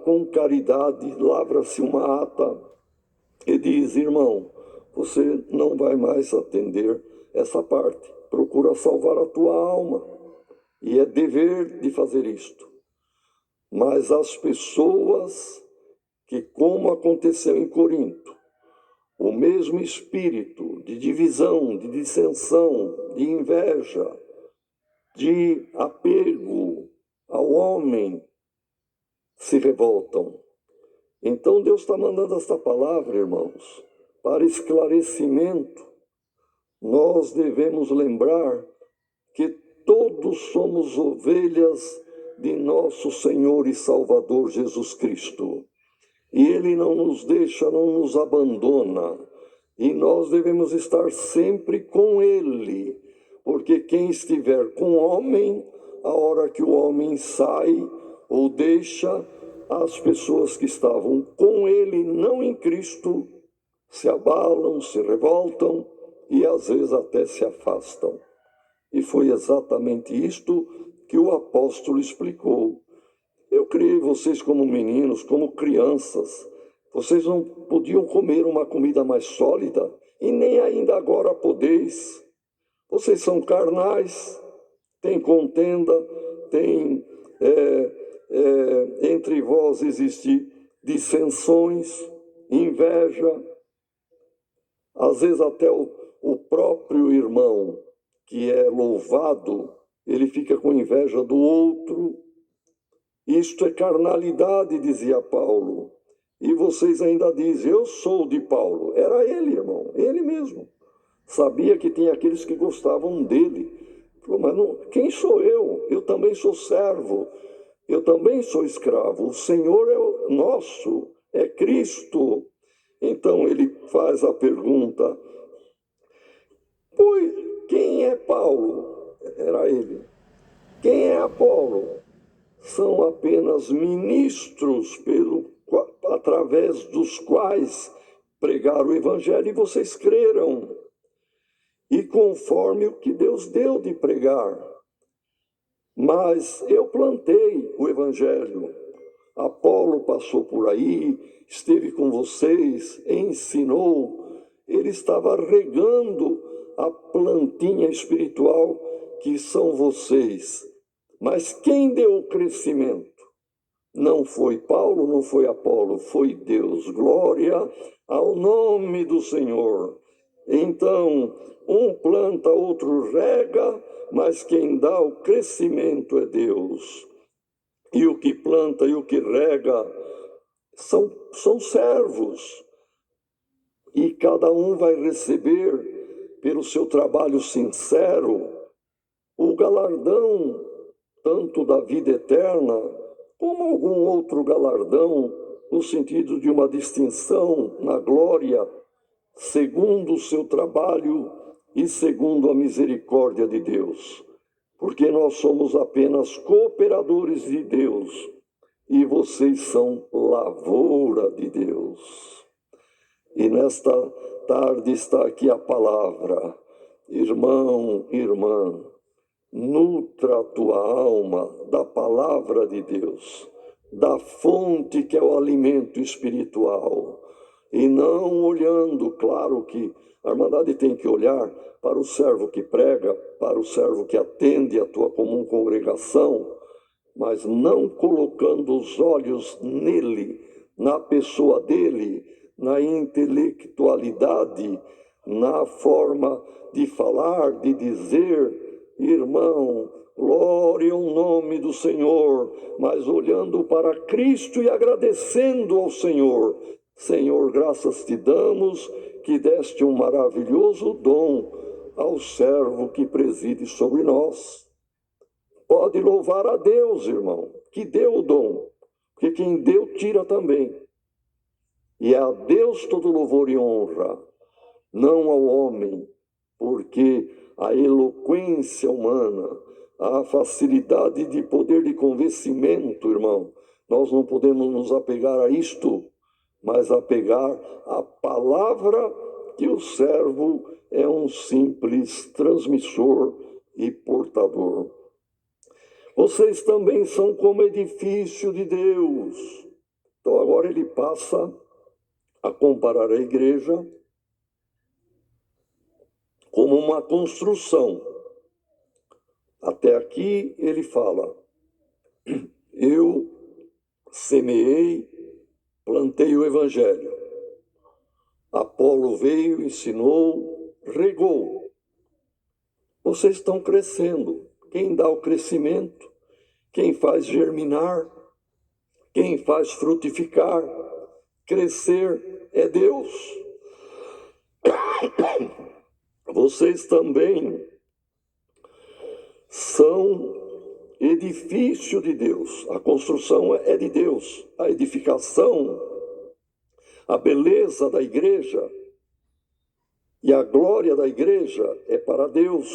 com caridade, lavra-se uma ata e diz: irmão, você não vai mais atender essa parte. Procura salvar a tua alma. E é dever de fazer isto. Mas as pessoas que, como aconteceu em Corinto, o mesmo espírito de divisão, de dissensão, de inveja, de apego ao homem, se revoltam. Então Deus está mandando esta palavra, irmãos, para esclarecimento. Nós devemos lembrar que todos somos ovelhas de nosso Senhor e Salvador Jesus Cristo. E Ele não nos deixa, não nos abandona. E nós devemos estar sempre com Ele. Porque quem estiver com o homem, a hora que o homem sai ou deixa, as pessoas que estavam com Ele, não em Cristo, se abalam, se revoltam e às vezes até se afastam. E foi exatamente isto que o apóstolo explicou. Eu criei vocês como meninos, como crianças. Vocês não podiam comer uma comida mais sólida e nem ainda agora podeis. Vocês são carnais, tem contenda, tem entre vós existe dissensões, inveja. Às vezes até o próprio irmão que é louvado, ele fica com inveja do outro. Isto é carnalidade, dizia Paulo. E vocês ainda dizem: eu sou de Paulo. Era ele, irmão, ele mesmo. Sabia que tinha aqueles que gostavam dele. Falou: mas não, quem sou eu? Eu também sou servo. Eu também sou escravo. O Senhor é o nosso, é Cristo. Então ele faz a pergunta: pois quem é Paulo? Era ele. Quem é Apolo? São apenas ministros através dos quais pregaram o Evangelho e vocês creram. E conforme o que Deus deu de pregar. Mas eu plantei o Evangelho. Apolo passou por aí, esteve com vocês, ensinou. Ele estava regando a plantinha espiritual que são vocês. Mas quem deu o crescimento? Não foi Paulo, não foi Apolo, foi Deus. Glória ao nome do Senhor. Então, um planta, outro rega, mas quem dá o crescimento é Deus. E o que planta e o que rega são servos. E cada um vai receber, pelo seu trabalho sincero, o galardão, tanto da vida eterna, como algum outro galardão, no sentido de uma distinção na glória, segundo o seu trabalho e segundo a misericórdia de Deus. Porque nós somos apenas cooperadores de Deus e vocês são lavoura de Deus. E nesta tarde está aqui a palavra: irmão, irmã, nutra a tua alma da palavra de Deus, da fonte que é o alimento espiritual. E não olhando, claro que a Irmandade tem que olhar para o servo que prega, para o servo que atende a tua comum congregação, mas não colocando os olhos nele, na pessoa dele, na intelectualidade, na forma de falar, de dizer. Irmão, glória ao nome do Senhor, mas olhando para Cristo e agradecendo ao Senhor. Senhor, graças te damos que deste um maravilhoso dom ao servo que preside sobre nós. Pode louvar a Deus, irmão, que deu o dom, porque quem deu tira também. E é a Deus todo louvor e honra, não ao homem, porque a eloquência humana, a facilidade de poder de convencimento, irmão, nós não podemos nos apegar a isto, mas apegar à palavra que o servo é um simples transmissor e portador. Vocês também são como edifício de Deus. Então agora ele passa a comparar a igreja como uma construção. Até aqui ele fala: eu semeei, plantei o evangelho. Apolo veio, ensinou, regou. Vocês estão crescendo. Quem dá o crescimento, quem faz germinar, quem faz frutificar, crescer é Deus. Vocês também são edifício de Deus. A construção é de Deus. A edificação, a beleza da igreja e a glória da igreja é para Deus.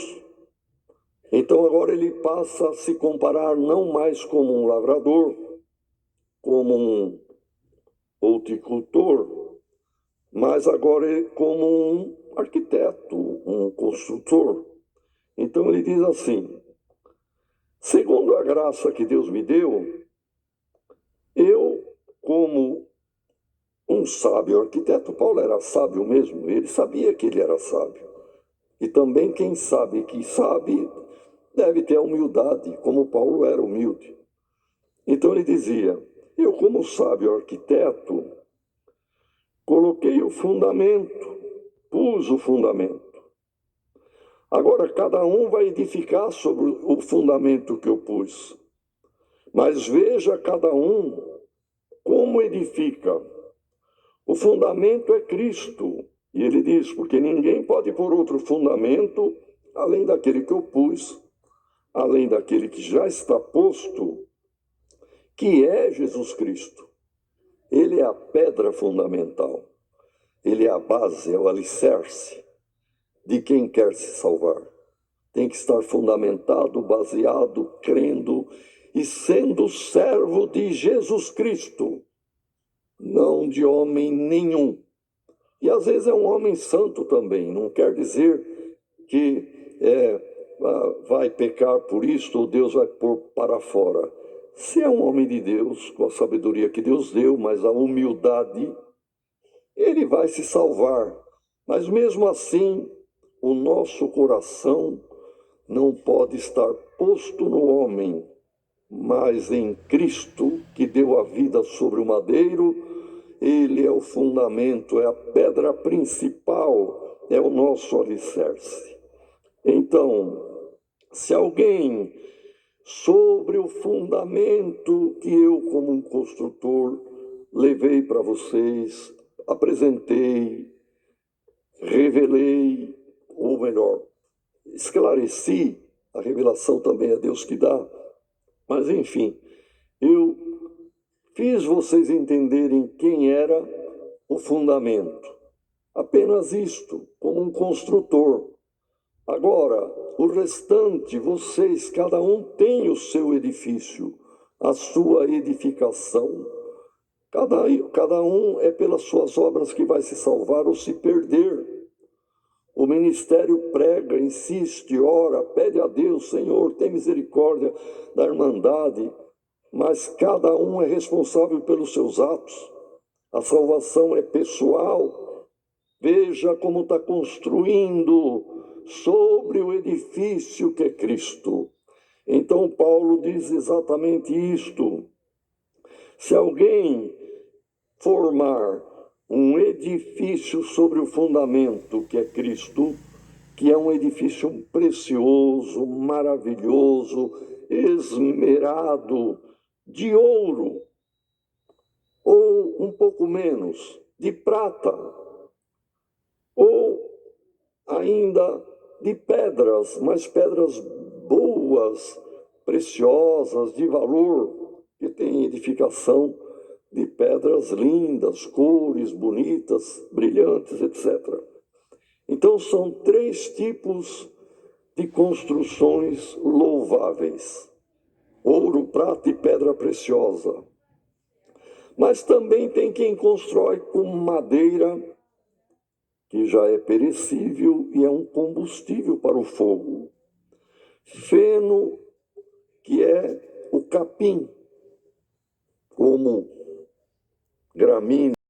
Então agora ele passa a se comparar não mais como um lavrador, como um horticultor, mas agora como um arquiteto, um construtor. Então ele diz assim: segundo a graça que Deus me deu, eu, como um sábio arquiteto, Paulo era sábio mesmo, ele sabia que ele era sábio. E também quem sabe que sabe, deve ter a humildade, como Paulo era humilde. Então ele dizia: eu, como sábio arquiteto, coloquei o fundamento, pus o fundamento. Agora cada um vai edificar sobre o fundamento que eu pus. Mas veja cada um como edifica. O fundamento é Cristo. E ele diz: porque ninguém pode pôr outro fundamento além daquele que eu pus, além daquele que já está posto, que é Jesus Cristo. Ele é a pedra fundamental. Ele é a base, é o alicerce de quem quer se salvar. Tem que estar fundamentado, baseado, crendo e sendo servo de Jesus Cristo, não de homem nenhum. E às vezes é um homem santo também, não quer dizer que vai pecar por isto ou Deus vai pôr para fora. Se é um homem de Deus, com a sabedoria que Deus deu, mas a humildade, ele vai se salvar. Mas mesmo assim, o nosso coração não pode estar posto no homem, mas em Cristo, que deu a vida sobre o madeiro. Ele é o fundamento, é a pedra principal, é o nosso alicerce. Então, se alguém, sobre o fundamento que eu, como um construtor, levei para vocês, apresentei, revelei, ou melhor, esclareci, a revelação também é Deus que dá, mas enfim, eu fiz vocês entenderem quem era o fundamento. Apenas isto, como um construtor. Agora, o restante, vocês, cada um tem o seu edifício, a sua edificação. Cada um é pelas suas obras que vai se salvar ou se perder. O ministério prega, insiste, ora, pede a Deus: Senhor, tem misericórdia da irmandade. Mas cada um é responsável pelos seus atos. A salvação é pessoal. Veja como está construindo sobre o edifício que é Cristo. Então Paulo diz exatamente isto. Se alguém formar um edifício sobre o fundamento que é Cristo, que é um edifício precioso, maravilhoso, esmerado, de ouro, ou um pouco menos, de prata, ou ainda de pedras, mas pedras boas, preciosas, de valor, que tem edificação de pedras lindas, cores bonitas, brilhantes, etc. Então são 3 tipos de construções louváveis: ouro, prata e pedra preciosa. Mas também tem quem constrói com madeira, que já é perecível e é um combustível para o fogo. Feno, que é o capim, como gramíneas.